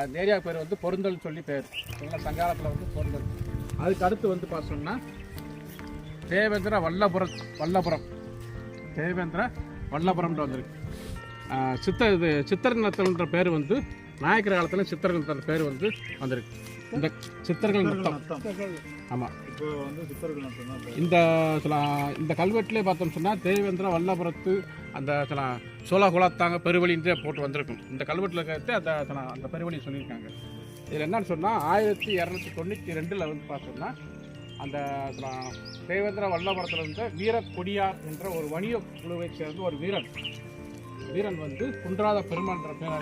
இந்த ஏரியா பேர் வந்து பொருந்தல் சொல்லி பேர். சங்காலத்தில் வந்து பொருந்தல். அதுக்கு அடுத்து வந்து பார்த்தோம்னா தேவேந்திர வல்லபுரம்ன்ற வந்திருக்கு. சித்தர் நத்தம்ன்ற பேர் வந்து நாயக்கர் காலத்தில் சித்தர்கள் நத்தம் பேர் வந்து வந்திருக்கு. இந்த சித்தர்கள் நத்தம். ஆமாம், இப்போ வந்து சித்தர்கள் நத்தம். இந்த கல்வெட்டிலே பார்த்தோம் சொன்னால் தேவேந்திர வல்லபுரத்து அந்த சோழகுலத்தாங்க பெருவழின்றே போட்டு வந்திருக்கும். இந்த கல்வெட்டில் கருத்து அந்த பெருவழி சொல்லியிருக்காங்க. இதில் என்னன்னு சொன்னால் 1292 வந்து பார்த்தோம்னா அந்த தேவேந்திர வல்லபுரத்தில் இருந்த வீரக்கொடியார் என்ற ஒரு வணிக குழுவை சேர்ந்த ஒரு வீரன் வந்து குன்றாத பெருமாள்ன்ற பேர்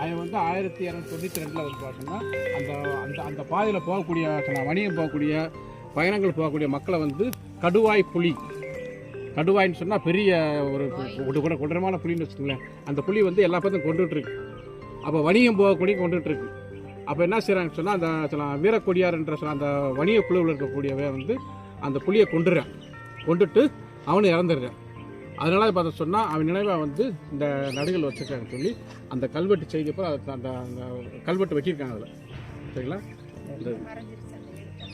அவன் வந்து 1292 வந்து பார்த்தோம்னா அந்த பாதையில் போகக்கூடிய வணிகம் போகக்கூடிய பயணங்கள் போகக்கூடிய மக்களை வந்து கடுவாயின்னு சொன்னால் பெரிய ஒரு கொடரமான புலின்னு வச்சுக்கோங்களேன். அந்த புலி வந்து எல்லா பக்கத்தையும் கொண்டுகிட்ருக்கு. அப்போ வணிகம் போகக்கூடிய கொண்டுகிட்ருக்கு. அப்போ என்ன செய்கிறாங்கன்னு சொன்னால் அந்த வீரக்கொடியார்ன்ற அந்த வணிக குழுவில் இருக்கக்கூடியவே வந்து அந்த புலியை கொண்டுட்டு அவனு இறந்துடுறான். அதனால பார்த்த சொன்னால் அவன் நினைவாக வந்து இந்த நடுகள் வச்சுருக்காங்கன்னு சொல்லி அந்த கல்வெட்டு செய்தியப்போ அந்த கல்வெட்டு வெட்டியிருக்காங்க அதில். சரிங்களா?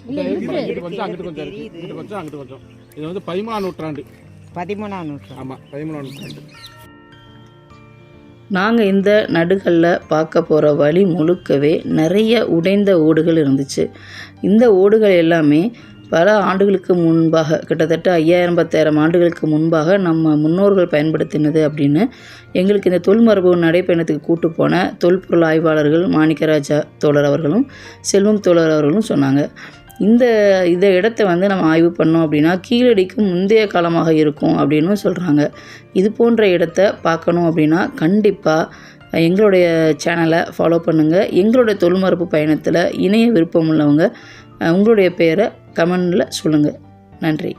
இங்கிட்டு கொஞ்சம் அங்கிட்டு கொஞ்சம் இருக்குது, இங்கிட்டு கொஞ்சம் அங்கிட்டு கொஞ்சம். இது வந்து 13ஆம் நூற்றாண்டு. ஆமாம், 13ஆம் நூற்றாண்டு. நாங்கள் இந்த நடுகளில் பார்க்க போகிற வழி முழுக்கவே நிறைய உடைந்த ஓடுகள் இருந்துச்சு. இந்த ஓடுகள் எல்லாமே பல ஆண்டுகளுக்கு முன்பாக, கிட்டத்தட்ட 5000-10,000 ஆண்டுகளுக்கு முன்பாக நம்ம முன்னோர்கள் பயன்படுத்தினது அப்படின்னு எங்களுக்கு இந்த தொல்மரபு நடைப்பயணத்துக்கு கூட்டு போன தொல்பொருள் ஆய்வாளர்கள் மாணிக்கராஜா தோழர் அவர்களும் செல்வம் தோழர் அவர்களும் சொன்னாங்க. இந்த இடத்த வந்து நம்ம ஆய்வு பண்ணோம் அப்படின்னா கீழடிக்கும் முந்தைய காலமாக இருக்கும் அப்படின்னு சொல்கிறாங்க. இது போன்ற இடத்த பார்க்கணும் அப்படின்னா கண்டிப்பாக எங்களுடைய சேனலை ஃபாலோ பண்ணுங்கள். எங்களுடைய தொல்மரபு பயணத்தில் இணைய விருப்பம் உள்ளவங்க உங்களுடைய பேரை கமெண்டில் சொல்லுங்கள். நன்றி.